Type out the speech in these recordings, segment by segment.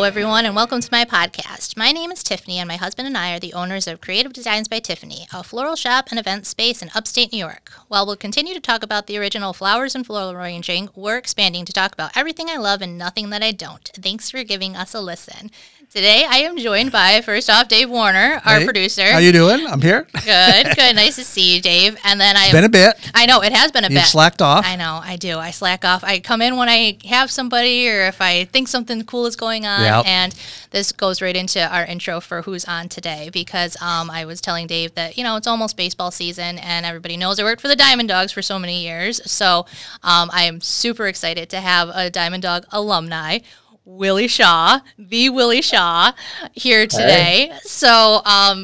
everyone, and welcome to my podcast. My name is Tiffany, and my husband and I are the owners of Creative Designs by Tiffany, a floral shop and event space in upstate New York. While we'll continue to talk about the original flowers and floral arranging, we're expanding to talk about everything I love and nothing that I don't. Thanks for giving us a listen. Today, I am joined by, first off, Dave Warner, our producer. How you doing? I'm here. Good. Nice to see you, Dave. And then It's been a bit. I know, it has been a bit. You've slacked off. I know, I do. I slack off. I come in when I have somebody or if I think something cool is going on. Yep. And this goes right into our intro for who's on today because I was telling Dave that, it's almost baseball season and everybody knows I worked for the Diamond Dogs for so many years. So I am super excited to have a Diamond Dog alumni, Willie Shaw, the Willie Shaw, here today. Hey. So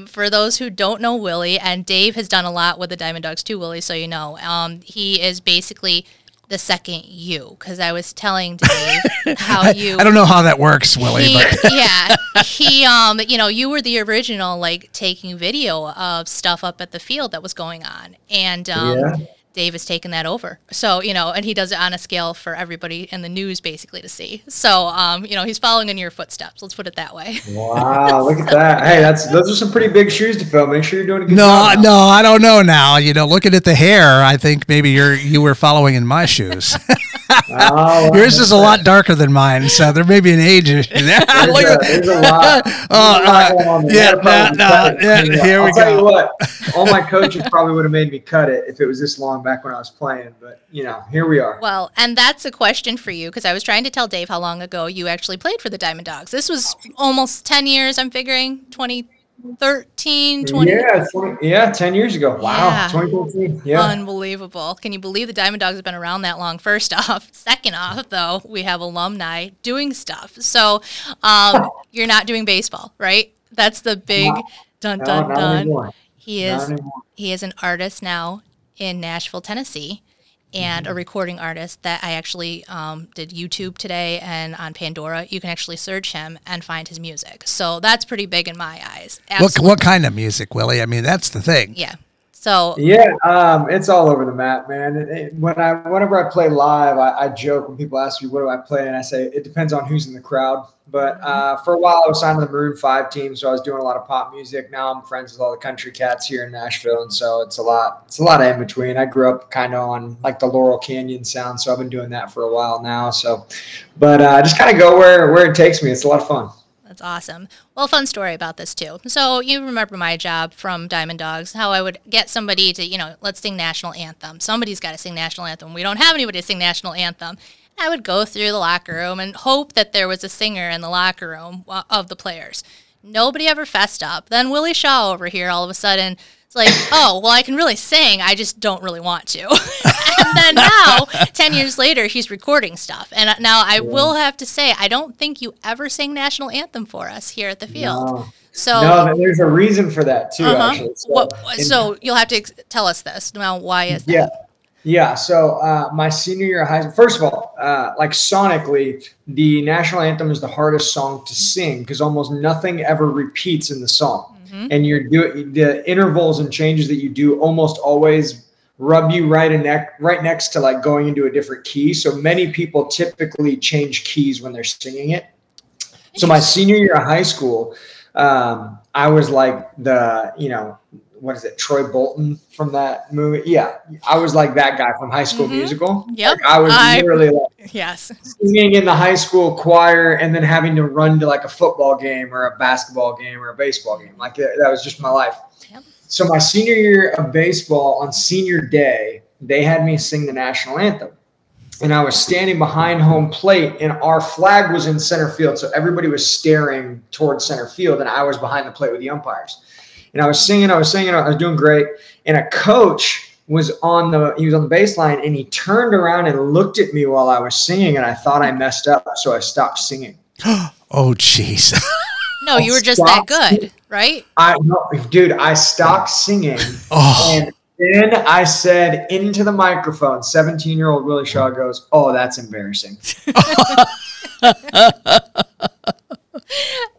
for those who don't know Willie, and Dave has done a lot with the Diamond Dogs too, Willie, so you know, he is basically the second you, because I was telling Dave how you... I don't know how that works, Willie. You were the original, taking video of stuff up at the field that was going on. And Dave has taken that over. So, and he does it on a scale for everybody in the news basically to see. So, he's following in your footsteps. Let's put it that way. Wow, look at that. Hey, those are some pretty big shoes to fill. Make sure you're doing a good job. No, I don't know now. Looking at the hair, I think maybe you were following in my shoes. Yours is a lot darker than mine, so there may be an age issue there. There's a lot. Here we go. I'll tell you what, all my coaches probably would have made me cut it if it was this long back when I was playing, but here we are. Well, and that's a question for you because I was trying to tell Dave how long ago you actually played for the Diamond Dogs. This was almost 10 years, I'm figuring, 2013, 20. Yeah, 10 years ago. Wow, yeah. 2014. Yeah. Unbelievable. Can you believe the Diamond Dogs have been around that long? First off. Second off, though, we have alumni doing stuff. So you're not doing baseball, right? That's the big dun. Anymore. He is an artist now in Nashville, Tennessee, and a recording artist that I actually did YouTube today, and on Pandora, you can actually search him and find his music. So that's pretty big in my eyes. What kind of music, Willie? I mean, that's the thing. Yeah. So it's all over the map, man. Whenever I play live, I joke when people ask me what do I play, and I say it depends on who's in the crowd. But for a while, I was signed to the Maroon 5 team, so I was doing a lot of pop music. Now I'm friends with all the country cats here in Nashville, and so it's a lot of in between. I grew up kind of on the Laurel Canyon sound, so I've been doing that for a while now. So, but just kind of go where it takes me. It's a lot of fun. That's awesome. Well, fun story about this too. So you remember my job from Diamond Dogs, how I would get somebody to, let's sing national anthem. Somebody's got to sing national anthem. We don't have anybody to sing national anthem. I would go through the locker room and hope that there was a singer in the locker room of the players. Nobody ever fessed up. Then Willie Shaw over here all of a sudden, it's like, oh, well, I can really sing. I just don't really want to. And then now, 10 years later, he's recording stuff. And now I will have to say, I don't think you ever sang national anthem for us here at the field. No. So there's a reason for that too, actually. So you'll have to tell us this. Now, why is that? Yeah. So my senior year of high school, first of all, sonically, the national anthem is the hardest song to sing because almost nothing ever repeats in the song. Mm-hmm. And the intervals and changes that you do almost always rub you right next to going into a different key. So many people typically change keys when they're singing it. So my senior year of high school, I was what is it, Troy Bolton from that movie? Yeah, I was like that guy from High School Musical. Yep. I was literally yes, singing in the high school choir and then having to run to a football game or a basketball game or a baseball game. That was just my life. Yep. So my senior year of baseball, on senior day, they had me sing the national anthem. And I was standing behind home plate, and our flag was in center field. So everybody was staring towards center field, and I was behind the plate with the umpires. And I was singing, I was doing great. And a coach was on the baseline, and he turned around and looked at me while I was singing, and I thought I messed up, so I stopped singing. Oh, jeez. No, you were just that good, right? I stopped singing, and then I said into the microphone, 17-year-old Willie Shaw goes, "Oh, that's embarrassing."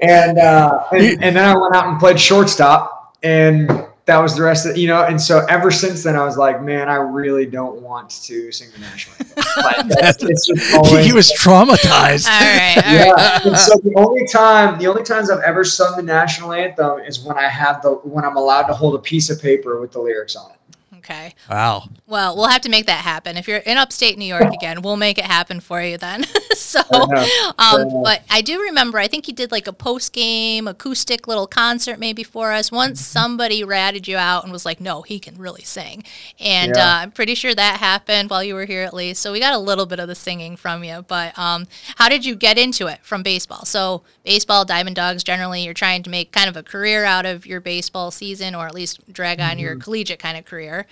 And then I went out and played shortstop, and that was the rest of, and so ever since then I was like, man, I really don't want to sing the national anthem. Like, it's just he was traumatized. All right. And so the only times I've ever sung the national anthem is when I'm allowed to hold a piece of paper with the lyrics on it. Okay. Wow. Well, we'll have to make that happen. If you're in upstate New York again, we'll make it happen for you then. So, but I do remember, I think you did like a post-game acoustic little concert maybe for us. Once somebody ratted you out and was like, no, he can really sing. And I'm pretty sure that happened while you were here at least. So we got a little bit of the singing from you. But how did you get into it from baseball? So baseball, Diamond Dogs, generally you're trying to make kind of a career out of your baseball season, or at least drag on your collegiate kind of career.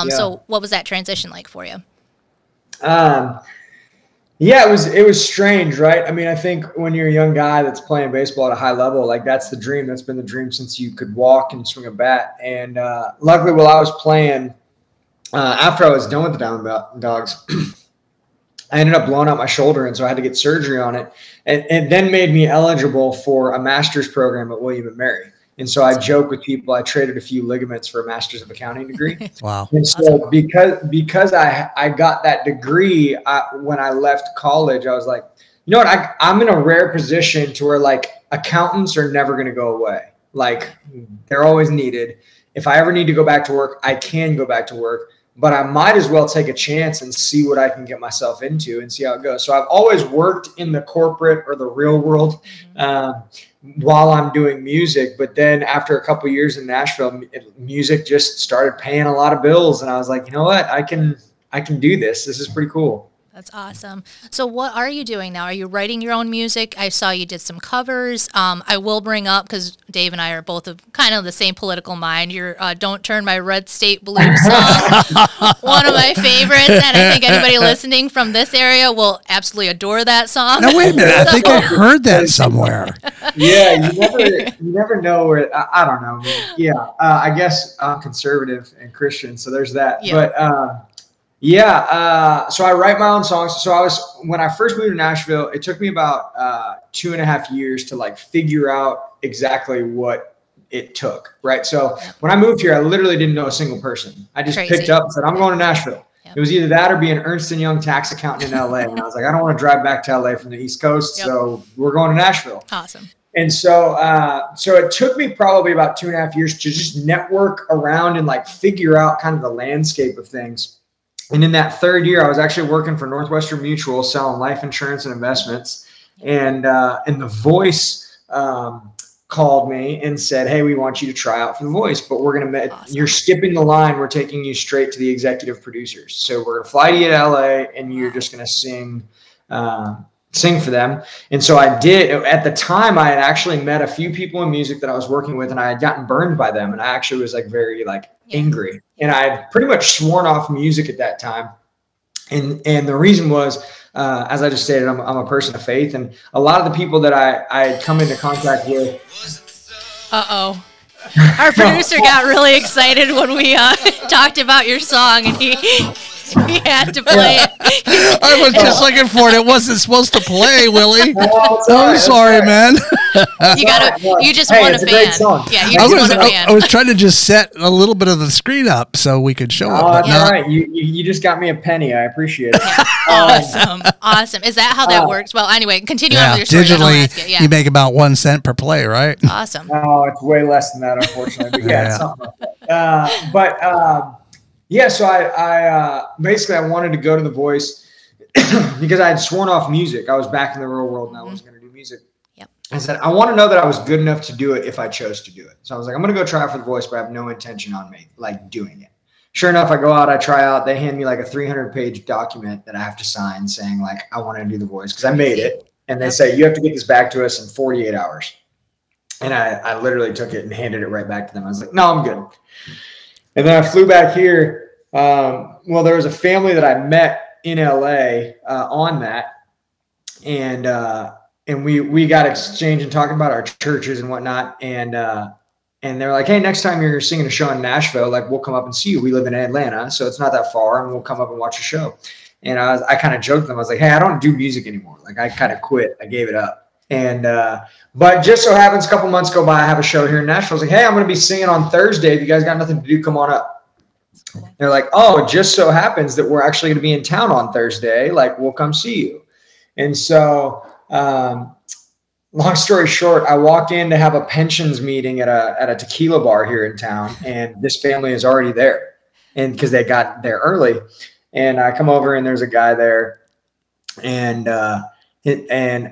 So what was that transition like for you? It was strange, right? I mean, I think when you're a young guy that's playing baseball at a high level, like that's the dream. That's been the dream since you could walk and swing a bat. And luckily, while I was playing, after I was done with the Diamond Dogs, I ended up blowing out my shoulder, and so I had to get surgery on it. And it then made me eligible for a master's program at William & Mary. And so I joke with people, I traded a few ligaments for a master's of accounting degree. Wow. And so because I got that degree, when I left college, I was like, you know what, I'm in a rare position to where like accountants are never going to go away. Like they're always needed. If I ever need to go back to work, I can go back to work, but I might as well take a chance and see what I can get myself into and see how it goes. So I've always worked in the corporate or the real world, while I'm doing music. But then after a couple of years in Nashville, music just started paying a lot of bills. And I was like, you know what, I can do this. This is pretty cool. That's awesome. So what are you doing now? Are you writing your own music? I saw you did some covers. I will bring up, because Dave and I are both of kind of the same political mind, your Don't Turn My Red State Blue song. One of my favorites. And I think anybody listening from this area will absolutely adore that song. No, wait a minute. I think I heard that somewhere. Yeah, you never know where, I don't know. Yeah, I guess I'm conservative and Christian, so there's that. Yeah. But so I write my own songs. So when I first moved to Nashville, it took me about 2.5 years to like figure out exactly what it took. Right. So when I moved here, I literally didn't know a single person. I just picked up and said, I'm going to Nashville. Yep. It was either that or be an Ernst & Young tax accountant in LA. And I was like, I don't want to drive back to LA from the East Coast. Yep. So we're going to Nashville. Awesome. And so it took me probably about 2.5 years to just network around and like figure out kind of the landscape of things. And in that third year, I was actually working for Northwestern Mutual, selling life insurance and investments. And The Voice called me and said, hey, we want you to try out for The Voice, but we're going to you're skipping the line. We're taking you straight to the executive producers. So we're going to fly you to LA, and you're just going to sing for them. And so I did. At the time, I had actually met a few people in music that I was working with, and I had gotten burned by them. And I actually was like very like angry. And I had pretty much sworn off music at that time. And the reason was, as I just stated, I'm a person of faith. And a lot of the people that I had come into contact with. Uh-oh. Our producer got really excited when we talked about your song, and he had to play it. I was just looking for it. It wasn't supposed to play, Willie. I'm sorry, man. You just want a fan. Great song. Yeah, you just want a fan. I was trying to just set a little bit of the screen up so we could show it. But all right. You just got me a penny. I appreciate it. Yeah. Awesome. Is that how that works? Well, anyway, continue on with your story. Digitally, you make about 1 cent per play, right? Awesome. Oh, it's way less than that, unfortunately. But it's something like that. So I basically I wanted to go to The Voice because I had sworn off music. I was back in the real world and I was going to do music. Yep. I said, I want to know that I was good enough to do it if I chose to do it. So I was like, I'm going to go try out for The Voice, but I have no intention on me like doing it. Sure enough, I go out, I try out. They hand me like a 300-page document that I have to sign saying like, I want to do The Voice because I made it. And they say, you have to get this back to us in 48 hours. And I literally took it and handed it right back to them. I was like, no, I'm good. And then I flew back here. There was a family that I met in LA on that. And we got exchanging talking about our churches and whatnot. And they're like, hey, next time you're singing a show in Nashville, like we'll come up and see you. We live in Atlanta, so it's not that far, and we'll come up and watch your show. And I kind of joked them. I was like, hey, I don't do music anymore. Like I kind of quit. I gave it up. And but just so happens a couple months go by, I have a show here in Nashville. I was like, hey, I'm going to be singing on Thursday. If you guys got nothing to do, come on up. They're like, oh, it just so happens that we're actually going to be in town on Thursday. Like, we'll come see you. And so long story short, I walked in to have a pensions meeting at a tequila bar here in town, and this family is already there, and because they got there early. And I come over, and there's a guy there, and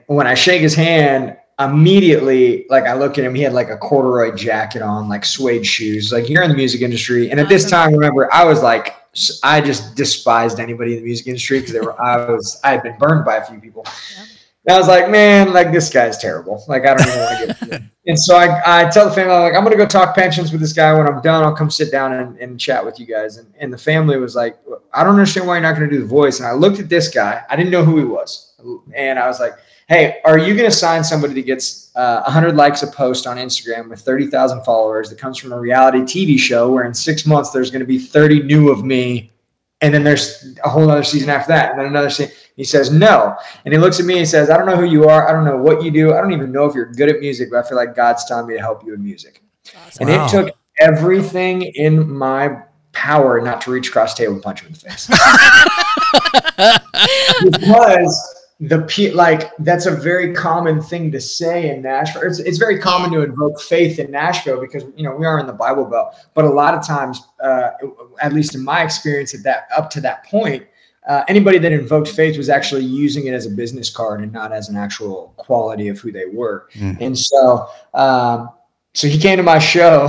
when I shake his hand, immediately, like, I look at him, he had like a corduroy jacket on, like suede shoes, like, you're in the music industry. And at this time, remember, I was like, I just despised anybody in the music industry because I had been burned by a few people. Yep. And I was like, man, like, this guy's terrible. Like, I don't even want to get to him. And so I tell the family, I'm like, I'm going to go talk pensions with this guy. When I'm done, I'll come sit down and chat with you guys. And the family was like, I don't understand why you're not going to do the voice. And I looked at this guy. I didn't know who he was. And I was like, hey, are you going to sign somebody that gets 100 likes a post on Instagram with 30,000 followers that comes from a reality TV show where in 6 months there's going to be 30 new of me, and then there's a whole other season after that, and then another season? He says, no. And he looks at me and he says, I don't know who you are. I don't know what you do. I don't even know if you're good at music, but I feel like God's telling me to help you in music. Awesome. And it took everything in my power not to reach across the table and punch him in the face. Because that's a very common thing to say in Nashville. It's very common to invoke faith in Nashville because, we are in the Bible Belt. But a lot of times, at least in my experience up to that point, anybody that invoked faith was actually using it as a business card and not as an actual quality of who they were. Mm. And so he came to my show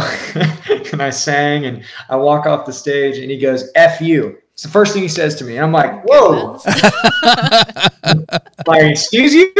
and I sang, and I walk off the stage and he goes, F you. It's the first thing he says to me. And I'm like, whoa. Like, excuse you?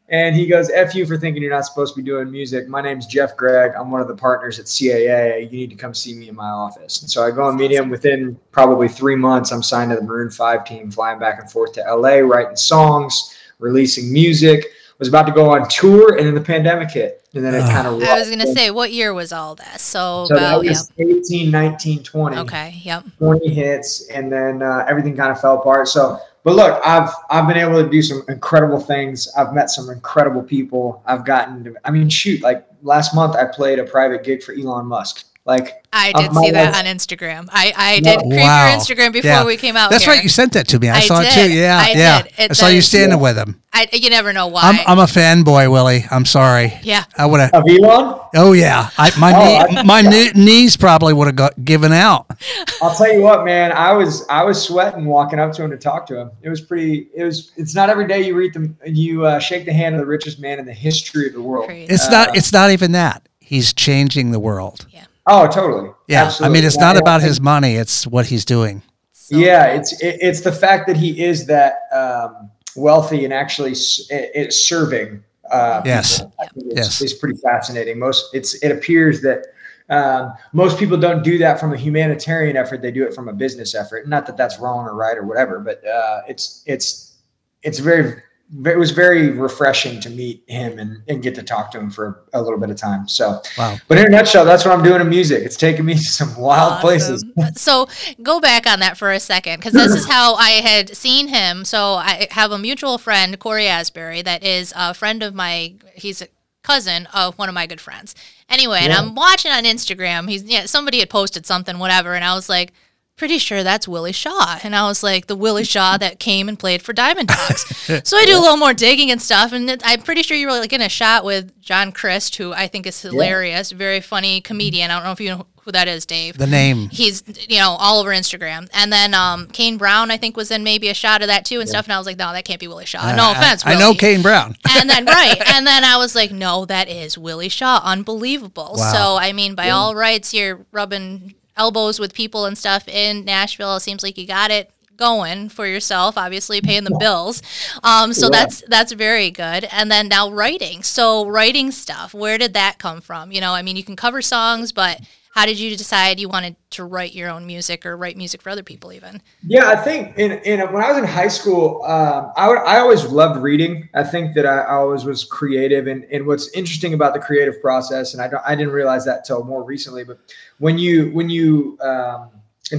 And he goes, F you for thinking you're not supposed to be doing music. My name's Jeff Gregg. I'm one of the partners at CAA. You need to come see me in my office. And so I go and meet him. Within probably 3 months, I'm signed to the Maroon 5 team, flying back and forth to LA, writing songs, releasing music. Was about to go on tour, and then the pandemic hit. And then it kind of I was going to say, what year was all this? So that was 18, 19, 20. Okay, yep. 20 hits, and then everything kind of fell apart. So, but look, I've been able to do some incredible things. I've met some incredible people. I've gotten to, like last month I played a private gig for Elon Musk. Like, I did see that on Instagram. I did creep your Instagram before we came out. That's here. right. You sent that to me. I saw it too. Yeah, I did. I saw you standing with him. You never know why. I'm a fanboy, Willie. I'm sorry. Yeah. I would have. Of Elon? Oh yeah. My knees probably would have given out. I'll tell you what, man. I was sweating walking up to him to talk to him. It's not every day you shake the hand of the richest man in the history of the world. Crazy. It's not even that. He's changing the world. Yeah. Oh, totally. Yeah. Absolutely. It's not about his money. It's what he's doing. So it's the fact that he is that wealthy and actually it's serving yes. people. It's pretty fascinating. It appears that most people don't do that from a humanitarian effort. They do it from a business effort. Not that that's wrong or right or whatever, but it was very refreshing to meet him and get to talk to him for a little bit of time. So, wow. But in a nutshell, that's what I'm doing in music. It's taken me to some wild places. So go back on that for a second, because this is how I had seen him. So I have a mutual friend, Corey Asbury, that is a friend of he's a cousin of one of my good friends. Anyway, and I'm watching on Instagram. Somebody had posted something, whatever, and I was like, pretty sure that's Willie Shaw. And I was like, the Willie Shaw that came and played for Diamond Dogs. So I do a little more digging and stuff. And I'm pretty sure you were like in a shot with John Christ, who I think is hilarious, very funny comedian. I don't know if you know who that is, Dave. The name. He's, all over Instagram. And then Kane Brown, I think, was in maybe a shot of that too and stuff. And I was like, no, that can't be Willie Shaw. No offense, Willie. I know Kane Brown. And then, and then I was like, no, that is Willie Shaw. Unbelievable. Wow. So, by all rights, you're rubbing elbows with people and stuff in Nashville. It seems like you got it going for yourself, obviously paying the bills. So that's very good. And then now writing. So writing stuff, where did that come from? You can cover songs, but how did you decide you wanted to write your own music or write music for other people even? Yeah, I think when I was in high school, I always loved reading. I think that I always was creative. And what's interesting about the creative process, and I didn't realize that till more recently, but when you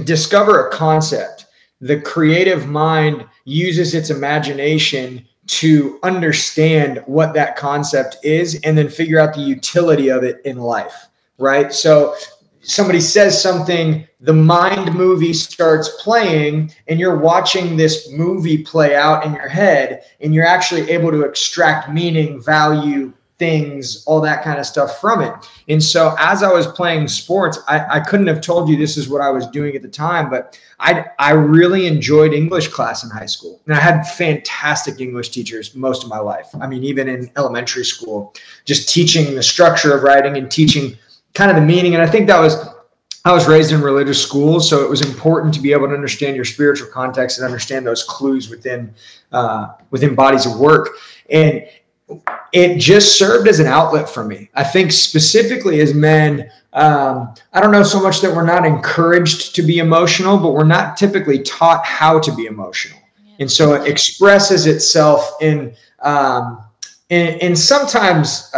discover a concept, the creative mind uses its imagination to understand what that concept is and then figure out the utility of it in life, right? So somebody says something, the mind movie starts playing, and you're watching this movie play out in your head, and you're actually able to extract meaning, value, things, all that kind of stuff from it. And so as I was playing sports, I couldn't have told you this is what I was doing at the time, but I really enjoyed English class in high school. And I had fantastic English teachers most of my life. I mean, even in elementary school, just teaching the structure of writing and teaching kind of the meaning. And I think I was raised in religious schools, so it was important to be able to understand your spiritual context and understand those clues within bodies of work. And it just served as an outlet for me. I think specifically as men, I don't know so much that we're not encouraged to be emotional, but we're not typically taught how to be emotional. And so it expresses itself in sometimes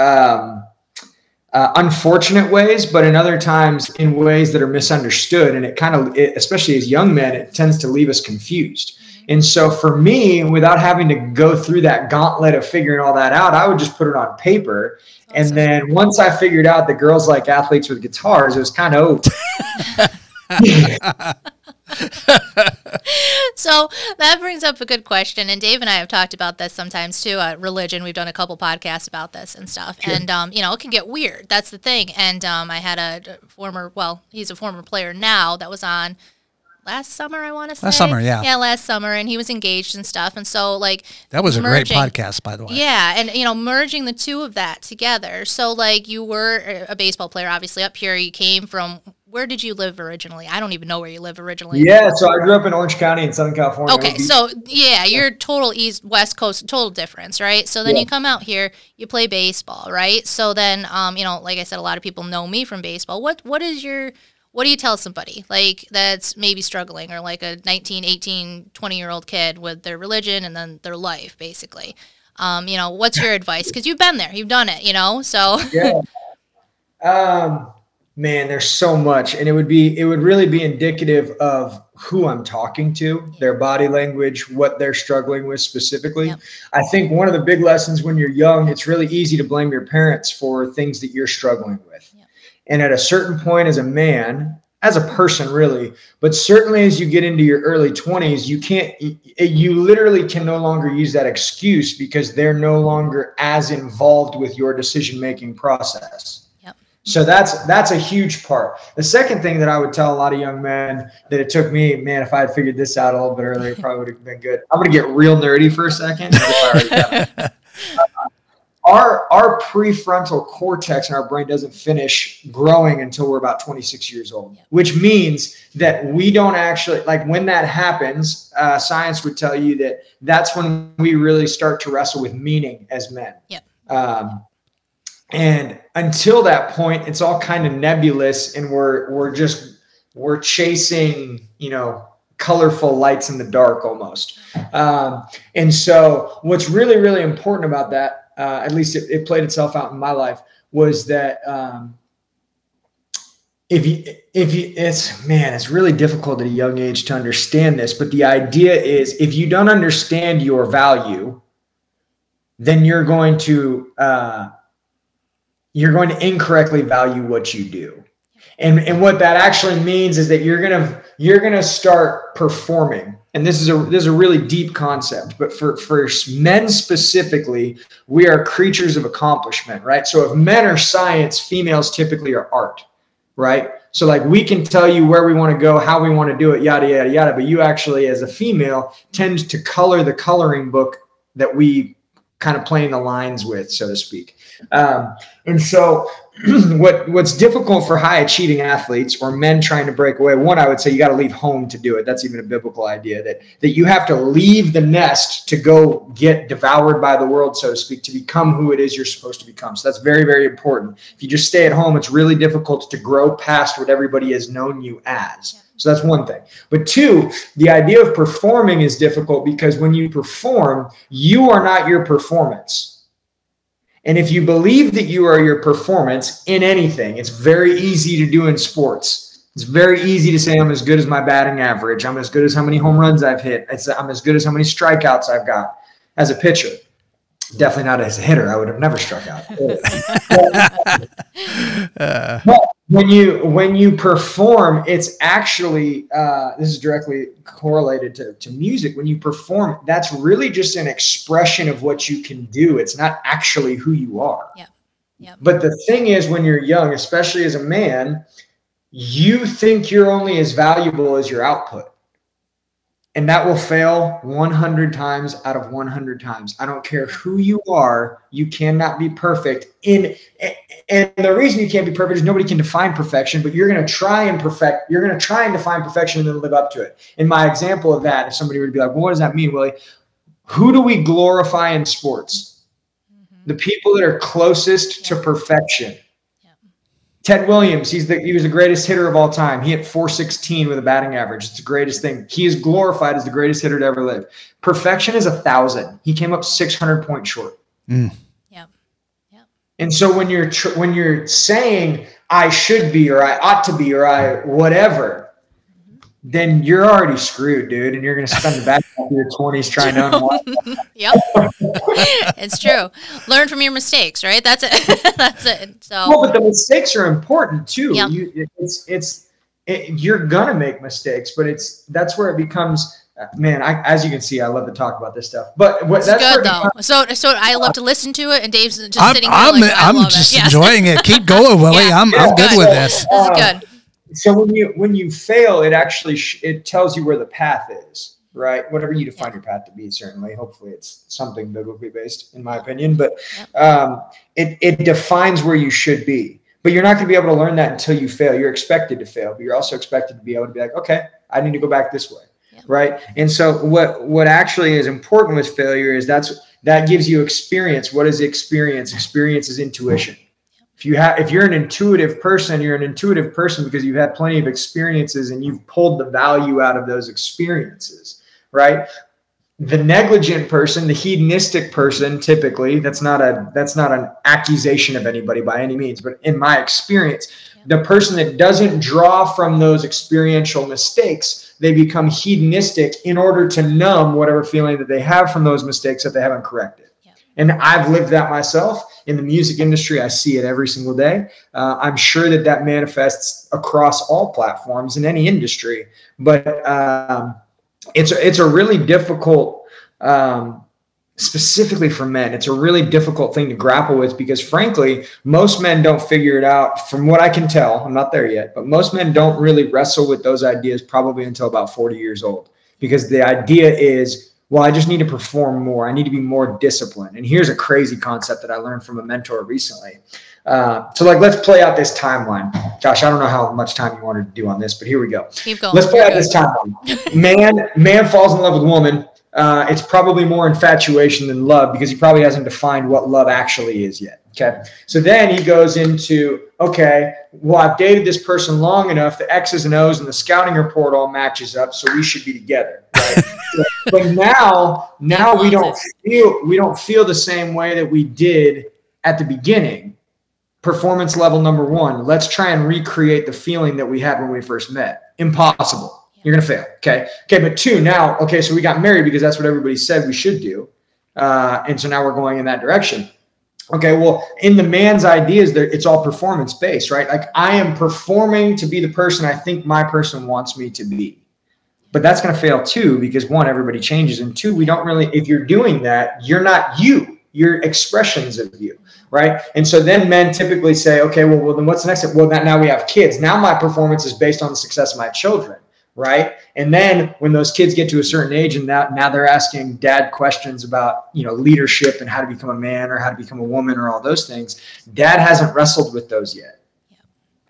unfortunate ways, but in other times in ways that are misunderstood. And it kind of, especially as young men, it tends to leave us confused. And so for me, without having to go through that gauntlet of figuring all that out, I would just put it on paper. Awesome. And then once I figured out that girls like athletes with guitars, it was kind of So that brings up a good question. And Dave and I have talked about this sometimes too. Religion, we've done a couple podcasts about this and stuff. Sure. And, it can get weird. That's the thing. And I had he's a former player now that was on last summer, I want to say. Last summer, yeah. Yeah, last summer. And he was engaged and stuff. And so, that was a great podcast, by the way. Yeah. And, merging the two of that together. So, you were a baseball player, obviously, up here. You came from, where did you live originally? I don't even know where you live originally. Yeah, so I grew up in Orange County in Southern California. Okay, so, you're total West Coast, total difference, right? So then you come out here, you play baseball, right? So then, like I said, a lot of people know me from baseball. What do you tell somebody that's maybe struggling, or like a 19, 18, 20-year-old kid with their religion and then their life, basically? What's your advice? Because you've been there, you've done it, so. Yeah. Man, there's so much. And it would really be indicative of who I'm talking to, their body language, what they're struggling with specifically. Yep. I think one of the big lessons when you're young, it's really easy to blame your parents for things that you're struggling with. Yep. And at a certain point as a man, as a person really, but certainly as you get into your early 20s, you literally can no longer use that excuse because they're no longer as involved with your decision-making process. So that's a huge part. The second thing that I would tell a lot of young men that it took me, man, if I had figured this out a little bit earlier, it probably would have been good. I'm going to get real nerdy for a second. Our prefrontal cortex in our brain doesn't finish growing until we're about 26 years old, which means that we don't actually, when that happens, science would tell you that that's when we really start to wrestle with meaning as men. Yep. And until that point, it's all kind of nebulous, and we're chasing, colorful lights in the dark almost. And so what's really, really important about that, at least it played itself out in my life, was that it's really difficult at a young age to understand this, but the idea is if you don't understand your value, then you're going to incorrectly value what you do. And what that actually means is that you're going to start performing. And this is a really deep concept, but for men specifically, we are creatures of accomplishment, right? So if men are science, females typically are art, right? So we can tell you where we want to go, how we want to do it, yada, yada, yada. But you actually, as a female, tend to color the coloring book that we kind of playing the lines with, so to speak. And so what's difficult for high achieving athletes or men trying to break away, one, I would say you got to leave home to do it. That's even a biblical idea that you have to leave the nest to go get devoured by the world, so to speak, to become who it is you're supposed to become. So that's very, very important. If you just stay at home, it's really difficult to grow past what everybody has known you as. Yeah. So that's one thing. But two, the idea of performing is difficult because when you perform, you are not your performance. And if you believe that you are your performance in anything, it's very easy to do in sports. It's very easy to say I'm as good as my batting average. I'm as good as how many home runs I've hit. I'm as good as how many strikeouts I've got. as a pitcher. Definitely not as a hitter. I would have never struck out. But when you perform, it's actually this is directly correlated to music. When you perform, that's really just an expression of what you can do. It's not actually who you are. Yeah. Yep. But the thing is, when you're young, especially as a man, you think you're only as valuable as your output. And that will fail 100 times out of 100 times. I don't care who you are. You cannot be perfect. And the reason you can't be perfect is nobody can define perfection, but you're going to try and perfect. You're going to try and define perfection and then live up to it. In my example of that, if somebody were to be like, well, what does that mean, Willie? Who do we glorify in sports? The people that are closest to perfection. Ted Williams, he was the greatest hitter of all time. He hit .416 with a batting average. It's the greatest thing. He is glorified as the greatest hitter to ever live. Perfection is 1,000. He came up 600 points short. Yep. And so when you're saying I should be, or I ought to be, or I whatever, then you're already screwed, dude. And you're going to spend the back of your 20s trying to unwind. Yep. It's true. Learn from your mistakes, right? That's it. That's it. So, well, but the mistakes are important too. Yep. You're going to make mistakes, but that's where it becomes, man, as you can see, I love to talk about this stuff, but that's good though. So I love to listen to it, and Dave's just sitting here like, I'm just enjoying it. Keep going, Willie. Yeah. I'm good with this. This is good. So when you fail, it actually it tells you where the path is, right? Whatever you define your path to be, certainly. Hopefully, it's something biblically based, in my opinion. But it defines where you should be. But you're not going to be able to learn that until you fail. You're expected to fail, but you're also expected to be able to be like, okay, I need to go back this way, right? And so what actually is important with failure is that gives you experience. What is experience? Experience is intuition. If you're an intuitive person, you're an intuitive person because you've had plenty of experiences and you've pulled the value out of those experiences, right? The negligent person, the hedonistic person, typically, that's not an accusation of anybody by any means, but in my experience, the person that doesn't draw from those experiential mistakes, they become hedonistic in order to numb whatever feeling that they have from those mistakes that they haven't corrected. And I've lived that myself in the music industry. I see it every single day. I'm sure that manifests across all platforms in any industry, but it's a really difficult, specifically for men, it's a really difficult thing to grapple with because frankly, most men don't figure it out from what I can tell. I'm not there yet, but most men don't really wrestle with those ideas probably until about 40 years old, because the idea is, well, I just need to perform more. I need to be more disciplined. And here's a crazy concept that I learned from a mentor recently. So let's play out this timeline. Josh, I don't know how much time you wanted to do on this, but here we go. Keep going. Let's play out this timeline. Man falls in love with woman. It's probably more infatuation than love because he probably hasn't defined what love actually is yet. Okay. So then he goes into, okay, well, I've dated this person long enough. The X's and O's and the scouting report all matches up. So we should be together. Right? But now we don't feel the same way that we did at the beginning. Performance level number 1. Let's try and recreate the feeling that we had when we first met. Impossible. You're going to fail. Okay. But 2 now. Okay. So we got married because that's what everybody said we should do. And so now we're going in that direction. Okay. Well, in the man's ideas there, it's all performance based, right? Like I am performing to be the person I think my person wants me to be. But that's going to fail too, because 1, everybody changes. And 2, we don't really, if you're doing that, you're not you, you're expressions of you. Right. And so then men typically say, okay, well, then what's the next step? Well, now we have kids. Now my performance is based on the success of my children. Right. And then when those kids get to a certain age and now they're asking dad questions about, leadership and how to become a man or how to become a woman or all those things, dad hasn't wrestled with those yet. Yep.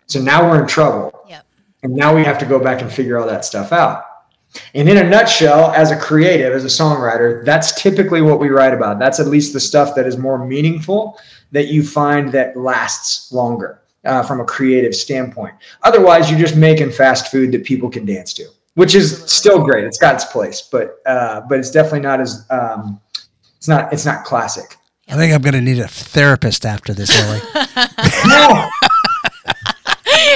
So now we're in trouble. Yep. And now we have to go back and figure all that stuff out. And in a nutshell, as a creative, as a songwriter, that's typically what we write about. That's at least the stuff that is more meaningful, that you find that lasts longer from a creative standpoint. Otherwise, you're just making fast food that people can dance to, which is still great. It's got its place, but it's definitely not as it's not classic. I think I'm going to need a therapist after this, Willie. No.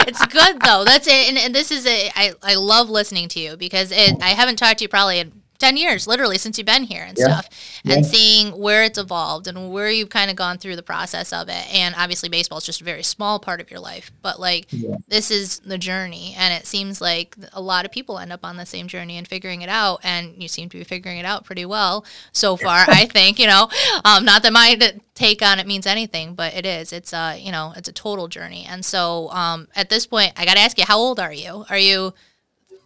It's good though. That's it. And this is I love listening to you because I haven't talked to you probably in 10 years, literally, since you've been here and stuff, and seeing where it's evolved and where you've kind of gone through the process of it. And obviously baseball is just a very small part of your life, but like this is the journey. And it seems like a lot of people end up on the same journey and figuring it out. And you seem to be figuring it out pretty well so far, I think, you know, not that my take on it means anything, but it is. It's you know, it's a total journey. And so at this point, I got to ask you, how old are you? Are you...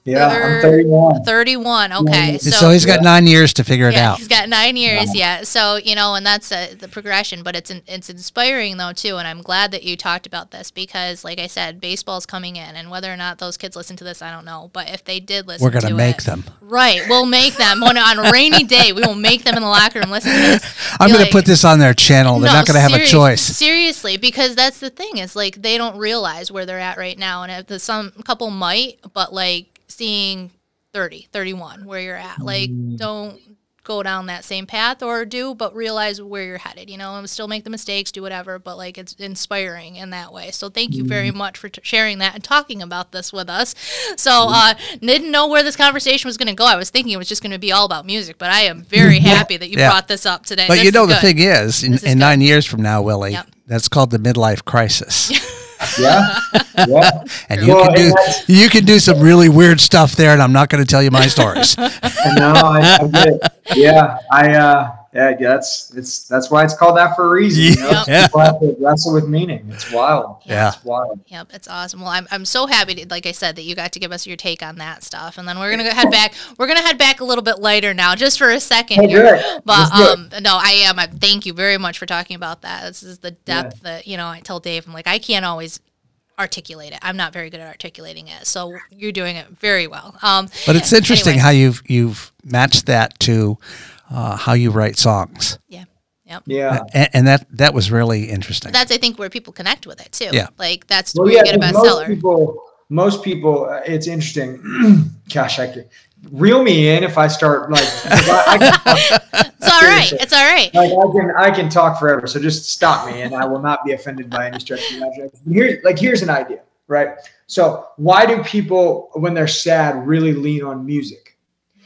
Yeah, I'm 31. 31, okay. So he's got 9 years to figure it out. He's got 9 years, So, you know, and that's the progression, but it's inspiring, though, too, and I'm glad that you talked about this because, like I said, baseball's coming in, and whether or not those kids listen to this, I don't know, but if they did listen to it. We're going to make them. Right, we'll make them. On a rainy day, we will make them in the locker room listen to this. I'm going to put this on their channel. They're not going to have a choice. Seriously, because that's the thing, is, like, they don't realize where they're at right now, and if some couple might, but, like, seeing 30, 31, where you're at. Like, don't go down that same path but realize where you're headed, you know, and still make the mistakes, do whatever, but like it's inspiring in that way. So thank you very much for sharing that and talking about this with us. So didn't know where this conversation was going to go. I was thinking it was just going to be all about music, but I am very happy that you brought this up today. But you know, the thing is, in 9 years from now, Willie, that's called the midlife crisis. And you can do some really weird stuff there, and I'm not going to tell you my stories. No, I get it. That's why it's called that for a reason. You know? People have to wrestle with meaning. It's wild. It's wild. Yep, it's awesome. Well, I'm so happy, like I said, that you got to give us your take on that stuff, and then we're gonna head back. We're gonna head back a little bit later now, just for a second here. But no, I am. Thank you very much for talking about that. This is the depth that, you know, I tell Dave, I'm like, I can't always articulate it. I'm not very good at articulating it, so you're doing it very well. But it's interesting how you've matched that to how you write songs. And that was really interesting. That's, I think, where people connect with it too. Like that's where you get a bestseller. Most people, it's interesting. Gosh, I could reel me in if I start like. It's all right. It's all right. Like I can talk forever. So just stop me, and I will not be offended by any stretch of imagination. Here's an idea, right? So why do people, when they're sad, really lean on music?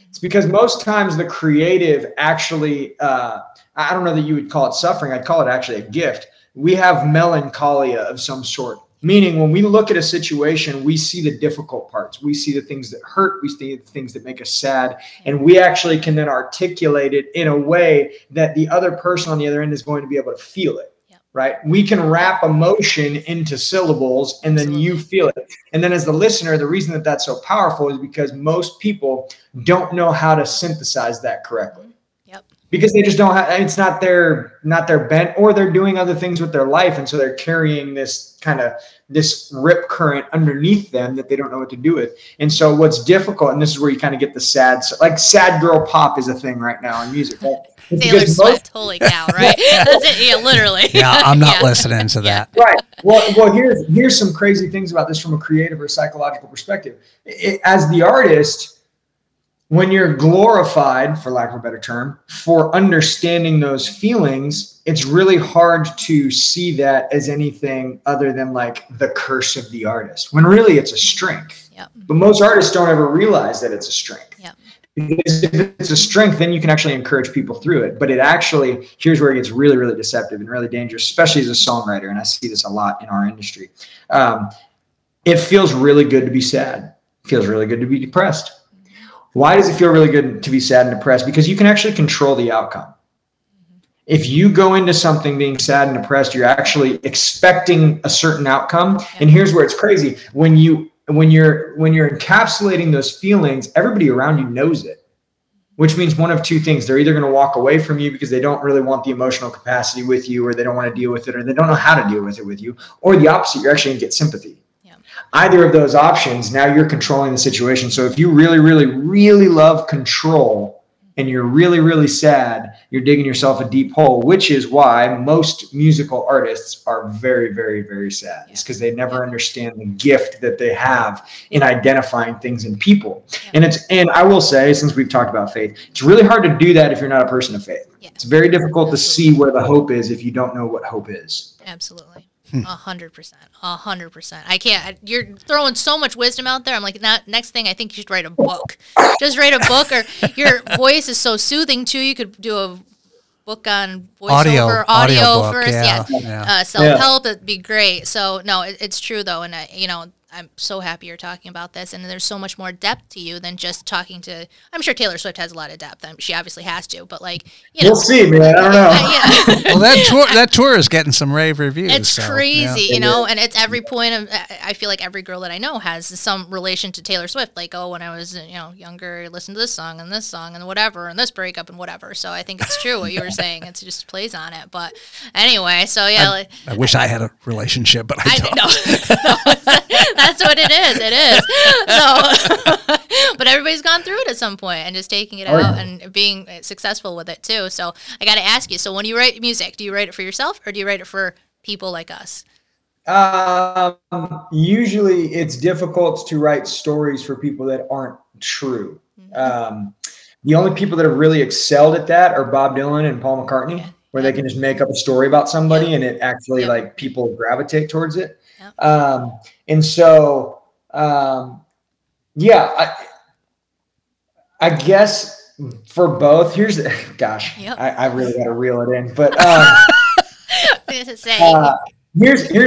It's because most times the creative actually, I don't know that you would call it suffering. I'd call it actually a gift. We have melancholia of some sort. Meaning when we look at a situation, we see the difficult parts. We see the things that hurt. We see the things that make us sad. And we actually can then articulate it in a way that the other person on the other end is going to be able to feel it, right? We can wrap emotion into syllables and then you feel it. And then as the listener, the reason that that's so powerful is because most people don't know how to synthesize that correctly. Because they just don't have, it's not their bent, or they're doing other things with their life. And so they're carrying this rip current underneath them that they don't know what to do with. And so what's difficult, and this is where you kind of get the sad girl pop is a thing right now in music. Right? Taylor Swift, holy cow, right? That's it, literally. Yeah, I'm not listening to that. Right. Well, here's some crazy things about this from a creative or psychological perspective. As the artist, when you're glorified, for lack of a better term, for understanding those feelings, it's really hard to see that as anything other than like the curse of the artist, when really it's a strength. But most artists don't ever realize that it's a strength. Because if it's a strength, then you can actually encourage people through it. But it actually, here's where it gets really, really deceptive and really dangerous, especially as a songwriter. And I see this a lot in our industry. It feels really good to be sad. It feels really good to be depressed. Why does it feel really good to be sad and depressed? Because you can actually control the outcome. If you go into something being sad and depressed, you're actually expecting a certain outcome. And here's where it's crazy. When you're encapsulating those feelings, everybody around you knows it, which means one of two things. They're either going to walk away from you because they don't really want the emotional capacity with you, or they don't want to deal with it, or they don't know how to deal with it with you, or the opposite, you're actually going to get sympathy. Either of those options, now you're controlling the situation. So if you really, really, really love control and you're really, really sad, you're digging yourself a deep hole, which is why most musical artists are very, very, very sad. It's because they never understand the gift that they have in identifying things in people. And I will say, since we've talked about faith, it's really hard to do that if you're not a person of faith. It's very difficult to see where the hope is if you don't know what hope is. Absolutely. 100%. 100%. I can't. You're throwing so much wisdom out there. I'm like, next thing, I think you should write a book. Just write a book, or your voice is so soothing too. You could do a book on voiceover, audio book, first, self-help. It'd be great. So no, it's true though, and I'm so happy you're talking about this, and there's so much more depth to you than just talking to. I'm sure Taylor Swift has a lot of depth. She obviously has to, but we'll see, man. I don't know. Well, that tour is getting some rave reviews. It's crazy, and it's every point of. I feel like every girl that I know has some relation to Taylor Swift. Like, oh, when I was younger, I listened to this song and whatever, and this breakup and whatever. So I think it's true what you were saying. It just plays on it. But anyway, so yeah. I wish I had a relationship, but I don't. No. That's what it is. It is. So, but everybody's gone through it at some point and just taking it out and being successful with it too. So I got to ask you, so when you write music, do you write it for yourself or do you write it for people like us? Usually it's difficult to write stories for people that aren't true. Mm-hmm. The only people that have really excelled at that are Bob Dylan and Paul McCartney, where they can just make up a story about somebody and it actually people gravitate towards it. And so, I guess for both, here's I really got to reel it in, but here's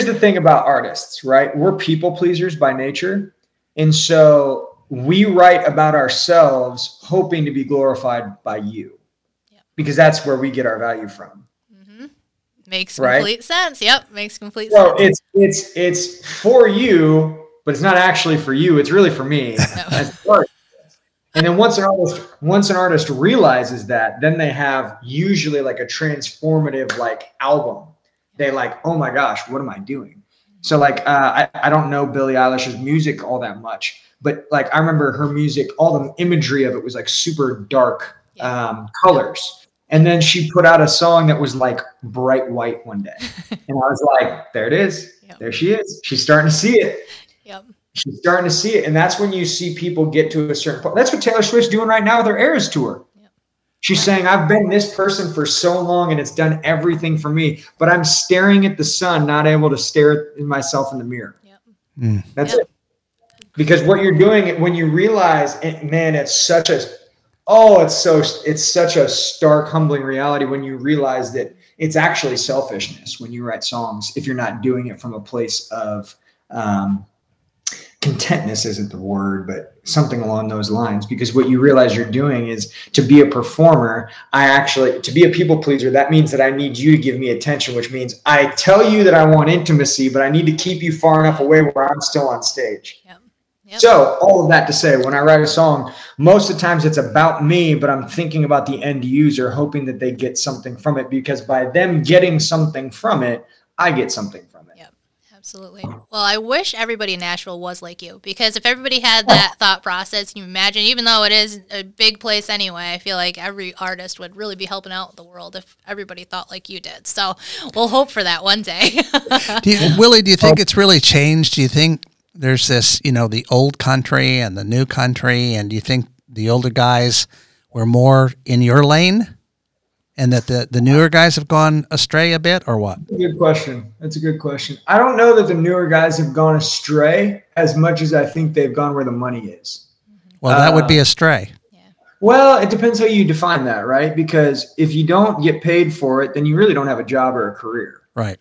the thing about artists, right? We're people pleasers by nature. And so we write about ourselves hoping to be glorified by you because that's where we get our value from. Makes complete sense. Yep, makes complete sense. So it's for you, but it's not actually for you. It's really for me. And then once an artist realizes that, then they have usually like a transformative album. They oh my gosh, what am I doing? So I don't know Billie Eilish's music all that much, but I remember her music, all the imagery of it was super dark colors. And then she put out a song that was bright white one day. And I was like, there it is. Yep. There she is. She's starting to see it. Yep. She's starting to see it. And that's when you see people get to a certain point. That's what Taylor Swift's doing right now with her Eras tour. Yep. She's saying, I've been this person for so long and it's done everything for me, but I'm staring at the sun, not able to stare at myself in the mirror. Yep. That's it. Because what you're doing when you realize, man, it's such a stark, humbling reality when you realize that it's actually selfishness when you write songs, if you're not doing it from a place of contentness isn't the word, but something along those lines. Because what you realize you're doing is to be a performer. To be a people pleaser, that means that I need you to give me attention, which means I tell you that I want intimacy, but I need to keep you far enough away where I'm still on stage. Yep. Yep. So all of that to say, when I write a song, most of the times it's about me, but I'm thinking about the end user, hoping that they get something from it, because by them getting something from it, I get something from it. Yep, absolutely. Well, I wish everybody in Nashville was like you, because if everybody had that thought process, you imagine, even though it is a big place anyway, I feel like every artist would really be helping out the world if everybody thought like you did. So we'll hope for that one day. Willie, do you think it's really changed? Do you think there's this, the old country and the new country, and do you think the older guys were more in your lane and that the newer guys have gone astray a bit, or what? Good question. That's a good question. I don't know that the newer guys have gone astray as much as I think they've gone where the money is. Well, that would be astray. Well, it depends how you define that, right? Because if you don't get paid for it, then you really don't have a job or a career. Right.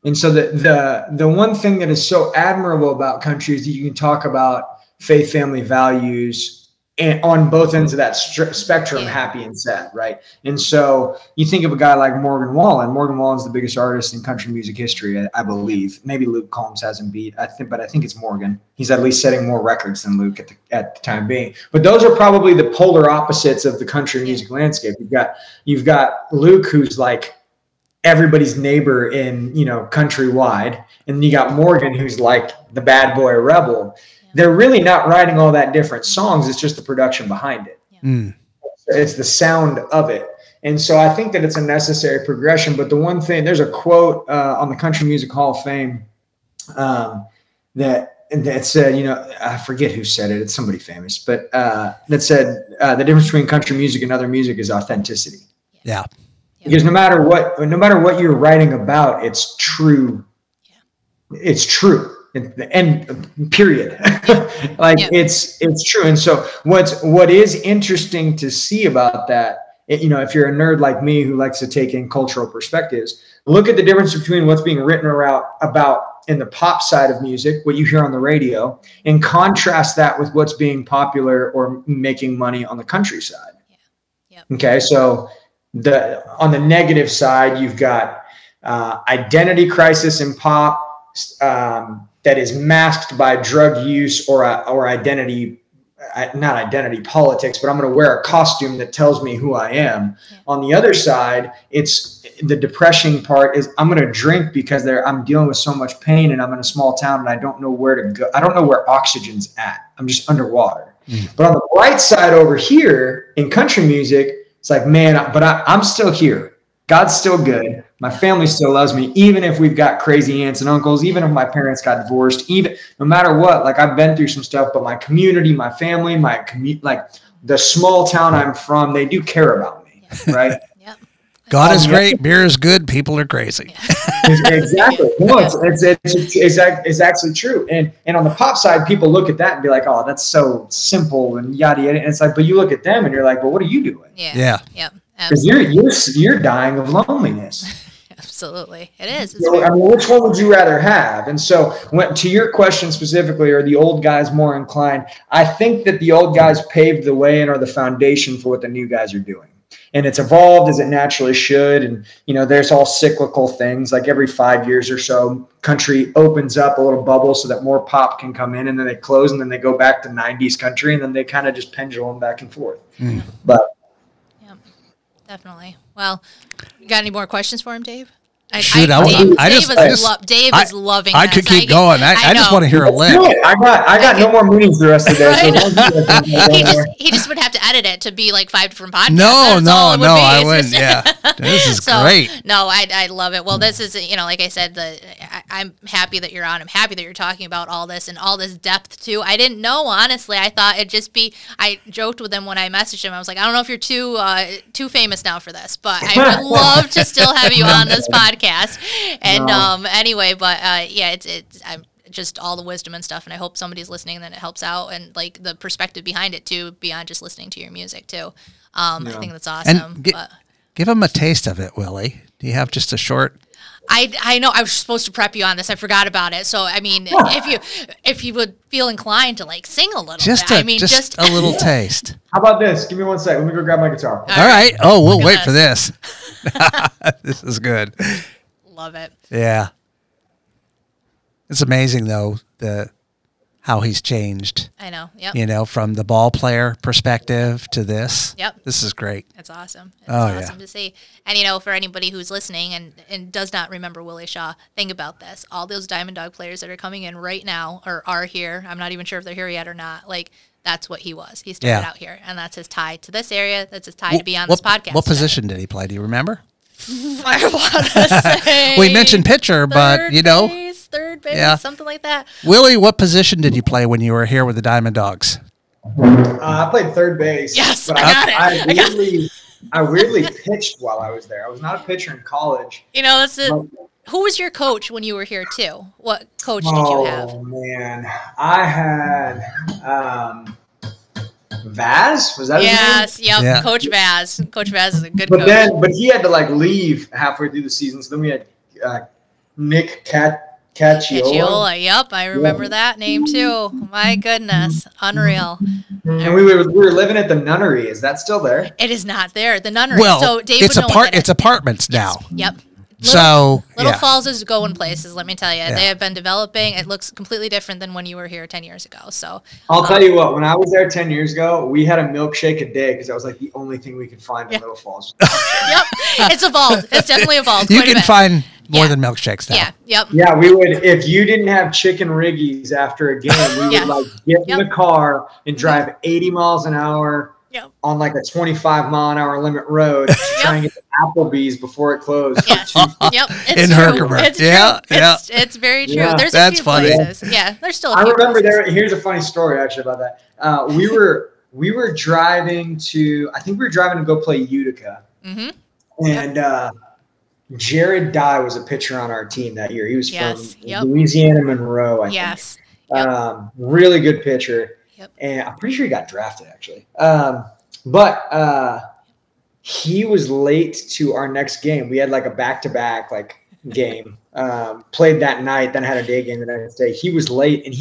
And so the one thing that is so admirable about country is that you can talk about faith, family, values, and on both ends of that spectrum, happy and sad, right? And so you think of a guy like Morgan Wallen. Morgan Wallen's the biggest artist in country music history, I believe. Maybe Luke Combs hasn't beat, but I think it's Morgan. He's at least setting more records than Luke at the time being. But those are probably the polar opposites of the country music landscape. You've got Luke, who's like everybody's neighbor in, countrywide. And then you got Morgan, who's like the bad boy rebel. They're really not writing all that different songs. It's just the production behind it. It's the sound of it. And so I think that it's a necessary progression. But the one thing, there's a quote on the Country Music Hall of Fame that said, I forget who said it. It's somebody famous, but that said, the difference between country music and other music is authenticity. Yeah. Because no matter what you're writing about, it's true it's true. And period. Like it's true. And so what is interesting to see about that, if you're a nerd like me who likes to take in cultural perspectives, look at the difference between what's being written about in the pop side of music, what you hear on the radio, and contrast that with what's being popular or making money on the country side. Okay. So on the negative side, you've got identity crisis in pop, that is masked by drug use or not identity politics, but I'm going to wear a costume that tells me who I am. Yeah. On the other side, it's the depressing part is I'm going to drink because I'm dealing with so much pain and I'm in a small town and I don't know where to go. I don't know where oxygen's at. I'm just underwater. But on the bright side over here in country music, it's like, man, but I'm still here. God's still good. My family still loves me, even if we've got crazy aunts and uncles, even if my parents got divorced, even no matter what, like I've been through some stuff, but my community, my family, like the small town I'm from, they do care about me. Right. God is great. Beer is good. People are crazy. Exactly. No, it's actually true. And on the pop side, people look at that and be like, oh, that's so simple and yada, yada. And it's like, but you look at them and you're like, well, what are you doing? Yeah. Because you're dying of loneliness. Absolutely. It is. So, which one would you rather have? And so to your question specifically, are the old guys more inclined? I think that the old guys paved the way and are the foundation for what the new guys are doing. And it's evolved as it naturally should. And, there's all cyclical things like every 5 years or so, country opens up a little bubble so that more pop can come in and then they close and then they go back to 90s country and then they kind of just pendulum back and forth. But definitely. Well, you got any more questions for him, Dave? Dave is loving I could keep going. I just want to hear a lick. I got no more meetings the rest of the day. So he just would have to edit it to be like 5 different podcasts. No, I wouldn't. Yeah, this is great. No, I love it. Well, this is, like I said, I'm happy that you're on. I'm happy that you're talking about all this and all this depth too. I didn't know, honestly. I thought it'd just be. I joked with him when I messaged him. I was like, I don't know if you're too famous now for this, but I would love to still have you on this podcast. And anyway, but it's I'm just all the wisdom and stuff, and I hope somebody's listening and that it helps out, and like the perspective behind it too, beyond just listening to your music too. I think that's awesome. And give them a taste of it, Willie. Do you have just a short? I know I was supposed to prep you on this. I forgot about it. So if you would feel inclined to like sing a little bit, just a little taste. How about this? Give me 1 second. Let me go grab my guitar. All right. Oh, we'll wait for this. This is good. Love it. Yeah. It's amazing though how he's changed. I know. Yep. From the ball player perspective to this. Yep. This is great. It's awesome. It's awesome to see. And for anybody who's listening and does not remember Willie Shaw, think about this. All those Diamond Dog players that are coming in right now or are here. I'm not even sure if they're here yet or not. Like that's what he was. He started out here, and that's his tie to this area. That's his tie to be on this podcast. What position did he play? Do you remember? I want to say we mentioned pitcher, but third base, something like that. Willie, what position did you play when you were here with the Diamond Dogs? I played third base. Yes, but I weirdly pitched while I was there. I was not a pitcher in college. Who was your coach when you were here too? What coach did you have? Oh man, I had Vaz. Was that his name? Yep. Yeah. Coach Vaz. Coach Vaz is a good coach. But he had to leave halfway through the season. So then we had Nick Cacciola. Yep, I remember that name too. My goodness, unreal. And we were living at the Nunnery. Is that still there? It is not there. The Nunnery. Well, so Dave it's apartments now. Yep. Little Falls is going places, let me tell you. They have been developing. It looks completely different than when you were here 10 years ago. So I'll tell you what, when I was there 10 years ago, we had a milkshake a day because that was like the only thing we could find in Little Falls. Yep. It's evolved. It's definitely evolved. You can find more than milkshakes now. Yeah. Yep. Yeah, we would, if you didn't have chicken riggies after a game, we would like get in the car and drive 80 miles an hour on like a 25-mile-an-hour limit road to try and get to Applebee's before it closed. Yes. It's in Herkimer. It's true. It's very true. Yeah. There's That's a few funny. places. Yeah, there's still a few I remember places. here's a funny story actually about that. We were driving to, I think we were driving to go play Utica. Mm-hmm. And Jared Dye was a pitcher on our team that year. He was from Yep. Louisiana Monroe, I think. Yes. Yep. Really good pitcher. Yep. And I'm pretty sure he got drafted, actually. But he was late to our next game. We had like a back-to-back game. Played that night, then had a day game the next day. He was late, and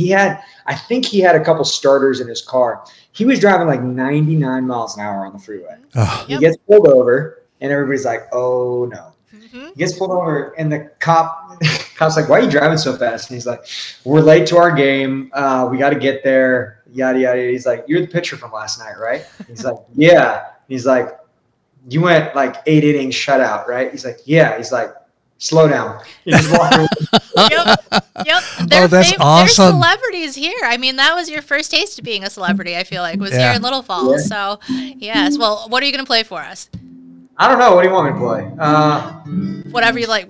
I think he had a couple starters in his car. He was driving like 99 miles an hour on the freeway. Oh. He gets pulled over, and everybody's like, oh, no. Mm-hmm. He gets pulled over, and the cop's like, why are you driving so fast? And he's like, we're late to our game. We got to get there, yada, yada. He's like, you're the pitcher from last night, right? He's like, yeah. He's like, you went like 8 innings shutout, right? He's like, yeah. He's like, slow down. He just walked away. Yep. That's awesome. They're celebrities here. I mean, that was your first taste of being a celebrity, I feel like, was here in Little Falls. Yeah. So, yes. Well, what are you going to play for us? I don't know. What do you want me to play? Whatever you like.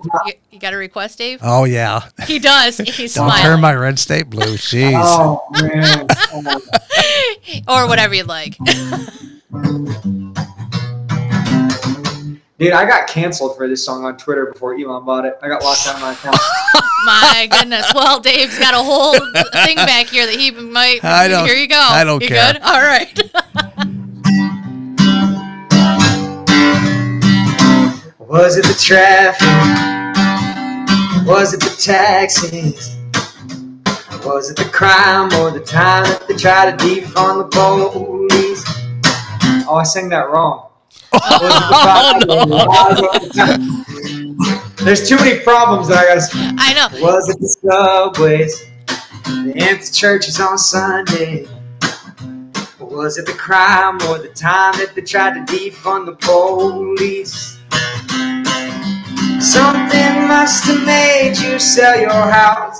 You got a request, Dave? Oh, yeah. He does. He's Don't smiling. turn my red state blue. Jeez. Oh, man. Or whatever you'd like. Dude, I got canceled for this song on Twitter before Elon bought it. I got locked out of my account. My goodness. Well, Dave's got a whole thing back here that he might. Here you go. I don't care. Good? All right. Was it the traffic? Was it the taxis? Was it the crime or the time that they tried to defund the police? Oh, I sang that wrong. There's too many problems that I gotta say. I know. Was it the subways? The empty churches on Sunday? Was it the crime or the time that they tried to defund the police? Something must have made you sell your house.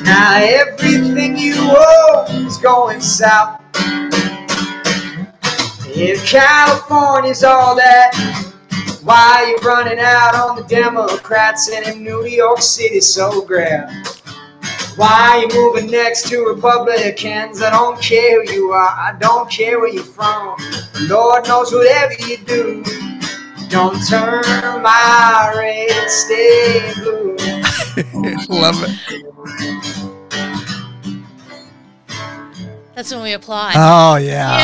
Now everything you own is going south. If California's all that, why are you running out on the Democrats and in New York City so grand? Why are you moving next to Republicans? I don't care who you are, I don't care where you're from. Lord knows whatever you do, don't turn my red state blue. Love it. That's when we apply. Oh, yeah.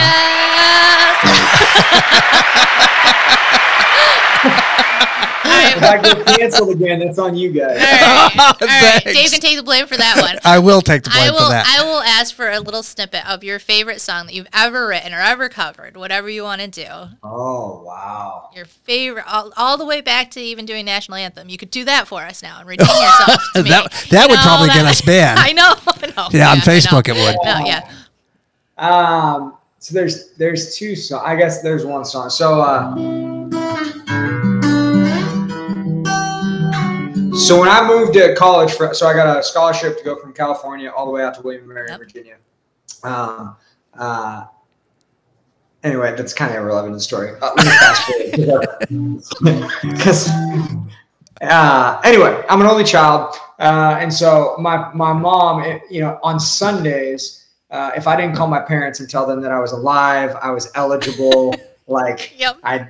If I get canceled again, that's on you guys. All right. Dave can take the blame for that one. I will take the blame for that. I will ask for a little snippet of your favorite song that you've ever written or ever covered, whatever you want to do. Oh, wow. Your favorite, all the way back to even doing National Anthem. You could do that for us now and redeem yourself to me. that would probably get us banned. I know. Yeah, on Facebook it would. No, yeah. So there's two songs. I guess there's one song. So when I moved to college, so I got a scholarship to go from California all the way out to William & Mary, Virginia. Anyway, that's kind of irrelevant to the story. Let me fast forward. Anyway, I'm an only child, and so my mom, on Sundays, if I didn't call my parents and tell them that I was alive, I was eligible, I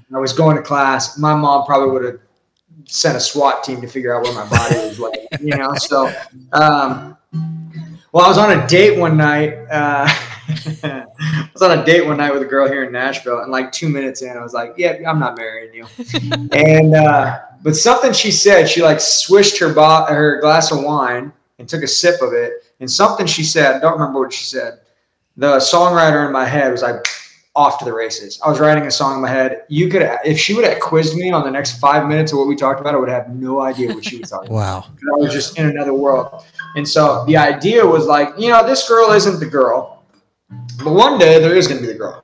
was going to class, my mom probably would have sent a SWAT team to figure out where my body was So, well, I was on a date one night. I was on a date one night with a girl here in Nashville, and like 2 minutes in, I was like, "Yeah, I'm not marrying you." And but something she said, she like swished her glass of wine and took a sip of it, and something she said, I don't remember what she said. The songwriter in my head was like off to the races. I was writing a song in my head. If she would have quizzed me on the next 5 minutes of what we talked about, I would have no idea what she was talking about. Wow. I was just in another world. And so the idea was like, this girl isn't the girl, but one day there is going to be the girl.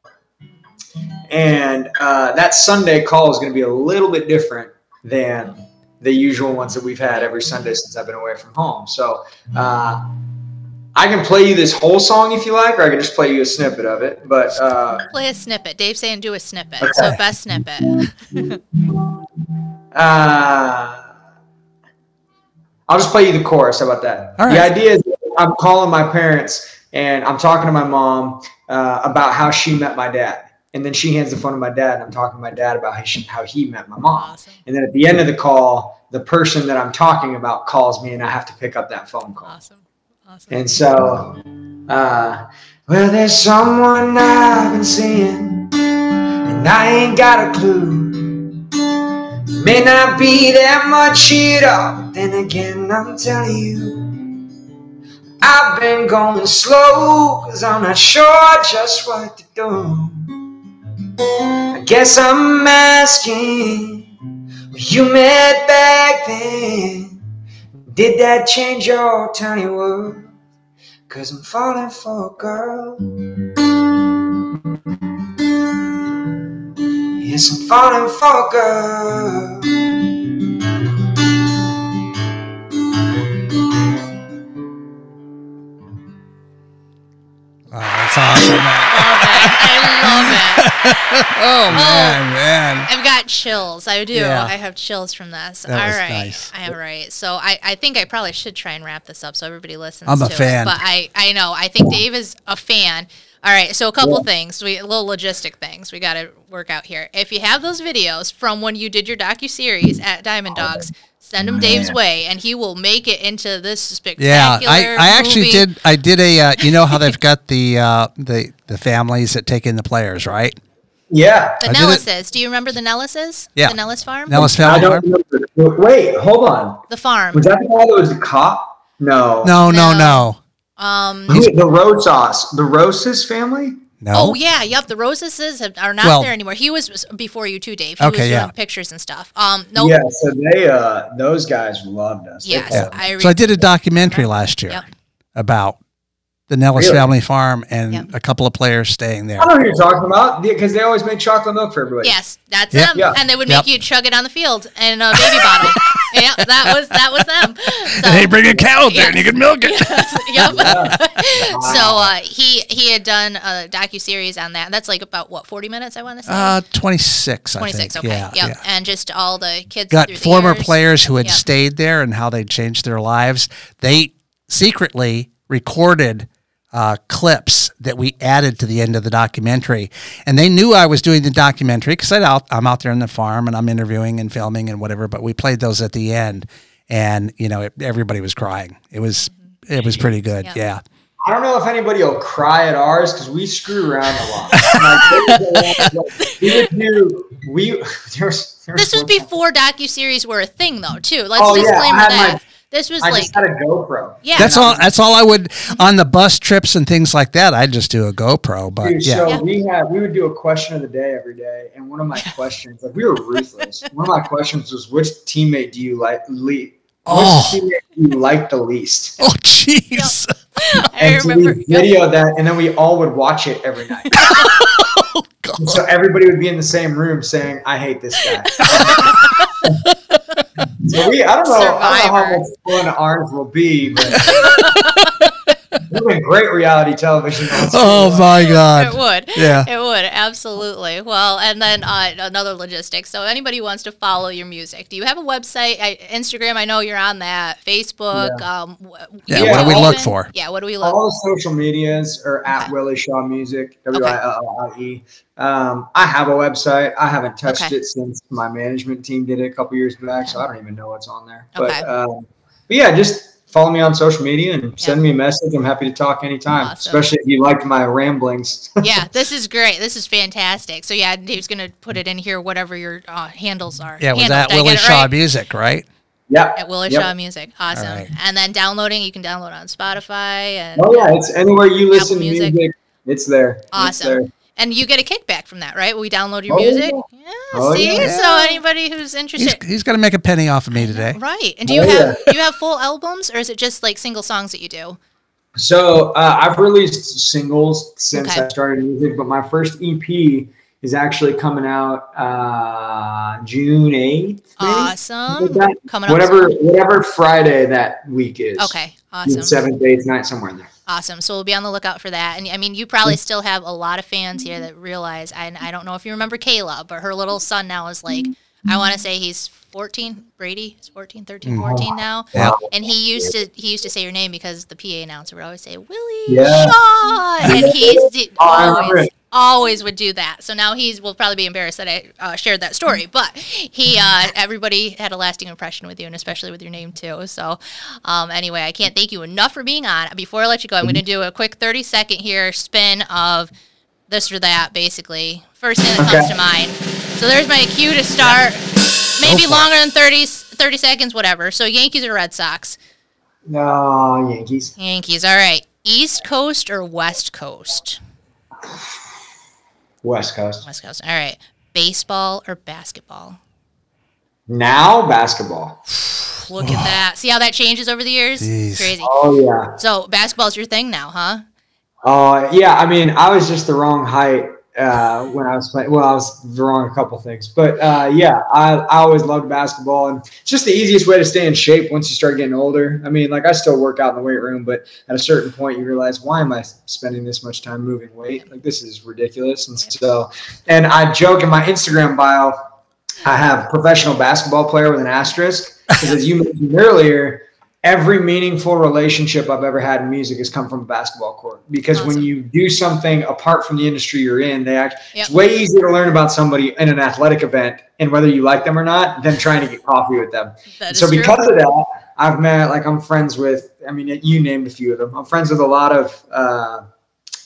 And that Sunday call is going to be a little bit different than the usual ones that we've had every Sunday since I've been away from home. So I can play you this whole song if you like, or I can just play you a snippet of it. But play a snippet. Dave's saying do a snippet. Okay. So best snippet. I'll just play you the chorus. How about that? All right. The idea is I'm calling my parents and I'm talking to my mom about how she met my dad. And then she hands the phone to my dad, and I'm talking to my dad about how he met my mom. Awesome. And then at the end of the call, the person that I'm talking about calls me, and I have to pick up that phone call. Awesome. And so, well, there's someone I've been seeing, and I ain't got a clue. May not be that much at all, but then again, I'm telling you, I've been going slow, 'cause I'm not sure just what to do. I guess I'm asking, were you met back then? Did that change your tiny world? 'Cause I'm falling for a girl. Yes, I'm falling for a girl. Oh, that's awesome, man. I love it. Oh, man. I've got chills. I do. Yeah. I have chills from this. That was All right. nice. All right. So I think I probably should try and wrap this up so everybody listens I'm a to fan. it. But I know. I think Dave is a fan. All right. So a couple things. Little logistic things we got to work out here. If you have those videos from when you did your docuseries at Diamond Dogs, send them Dave's way, and he will make it into this spectacular I actually movie. did. I did a. You know how they've got the families that take in the players, right? Yeah. The I did Nellises. Do you remember the Nellises? Yeah. The Nellis farm? Nellis I family. don't Farm? remember. Wait, hold on. The farm. Was that the guy that was the cop? No. No. Who, the Rosas. The Rosas family? No. Oh, yeah. Yep. The Roses are not there anymore. He was before you too, Dave. He was doing pictures and stuff. Nope. Yeah, so they those guys loved us. Yes. Yeah. So I did a documentary last year about the Nellis family farm and a couple of players staying there. I know who you're talking about because they always make chocolate milk for everybody. Yes, that's them. Yeah. And they would make you chug it on the field in a baby bottle. Yeah, that was them. So, And they bring a cow there and you can milk it. Yep. Wow. So he had done a docuseries on that. That's like about what, 40 minutes, I want to say? 26, I 26, think. okay. Yeah, Yep. yeah. And just all the kids Got through the former years. players who had Yep. stayed there and how they changed their lives. They secretly recorded clips that we added to the end of the documentary. And they knew I was doing the documentary because I'm out there on the farm and I'm interviewing and filming and whatever, but we played those at the end. And, everybody was crying. It was pretty good. Yep. Yeah. I don't know if anybody will cry at ours because we screw around a lot. This was before docuseries were a thing, though, too. Let's Oh, yeah, disclaimer I had that. This was I like, just had a GoPro. yeah. That's all I would on the bus trips and things like that. I'd just do a GoPro, but Dude, yeah. so we would do a question of the day every day, and one of my questions, we were ruthless. One of my questions was, which teammate do you like? Which teammate do you like the least? Oh, jeez. I remember. We videoed that, and then we all would watch it every night. Oh, God. And so everybody would be in the same room saying, "I hate this guy." So I don't know how much fun ours will be, but we've been great reality television. Oh my God. It would. Yeah. It would. Absolutely. Well, and then another logistics. So anybody who wants to follow your music, do you have a website? Instagram, I know you're on that. Facebook. What do we look for? Yeah, what do we look All the social medias are at Willie Shaw Music, WILLIE. I have a website. I haven't touched it since my management team did it a couple years back, so I don't even know what's on there. Okay. But yeah, just follow me on social media and send me a message. I'm happy to talk anytime, especially if you liked my ramblings. Yeah, this is great. This is fantastic. So yeah, Dave's going to put it in here, whatever your handles are. Yeah, was that Willie Shaw Music, right? Yeah. At Willie Shaw Music. Awesome. Right. And then downloading, you can download on Spotify. And it's anywhere you listen to music. It's there. Awesome. It's there. And you get a kickback from that, right? We download your music. Yeah. See? So anybody who's interested. He's going to make a penny off of me today. Right. And do you have full albums, or is it just like single songs that you do? So I've released singles since I started music, but my first EP is actually coming out June 8th. Awesome. Coming whatever Friday that week is. Okay. Awesome. 7th, 8th night, somewhere in there. Awesome. So we'll be on the lookout for that. And I mean, you probably still have a lot of fans here that realize, I don't know if you remember Kayla, but her little son now is like, I want to say he's 14. Brady is 14, 13, 14 now. Yeah. And he used to say your name because the PA announcer would always say, Willie Shaw. And he's always would do that. So now will probably be embarrassed that I shared that story. But everybody had a lasting impression with you, and especially with your name too. So anyway, I can't thank you enough for being on. Before I let you go, I'm going to do a quick 30-second here spin of this or that, basically. First thing that comes to mind. So there's my cue to start. Maybe longer than 30 seconds, whatever. So Yankees or Red Sox? No, Yankees. Yankees. All right. East Coast or West Coast? West Coast. West Coast. All right. Baseball or basketball? Now basketball. Look at that. See how that changes over the years? Jeez. Crazy. Oh, yeah. So basketball's your thing now, huh? Yeah. I mean, I was just the wrong height when I was playing. Well, I was wrong a couple things. But, yeah, I always loved basketball. And it's just the easiest way to stay in shape once you start getting older. I mean, like, I still work out in the weight room, but at a certain point you realize, why am I spending this much time moving weight? Like, this is ridiculous. And I joke in my Instagram bio, I have professional basketball player with an asterisk. Because as you mentioned earlier, every meaningful relationship I've ever had in music has come from a basketball court. Because when you do something apart from the industry you're in, it's way easier to learn about somebody in an athletic event and whether you like them or not than trying to get coffee with them. So because of that, I've met, like, I'm friends with, I mean, you named a few of them. I'm friends with a lot of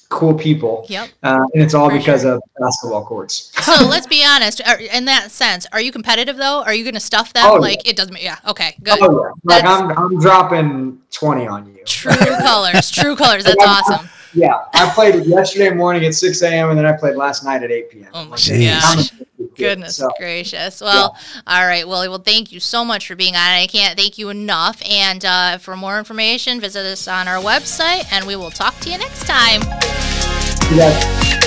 cool people. And it's all because of basketball courts. So let's be honest. In that sense, are you competitive though? Are you going to stuff them? It doesn't. Yeah. Okay. Good. Oh yeah. Like I'm dropping 20 on you. True colors. True colors. That's awesome. Yeah. I played yesterday morning at 6 a.m. and then I played last night at 8 p.m. Oh my gosh. Goodness gracious. Well, all right, Willie. Well, thank you so much for being on. I can't thank you enough. And for more information, visit us on our website, and we will talk to you next time. Yeah.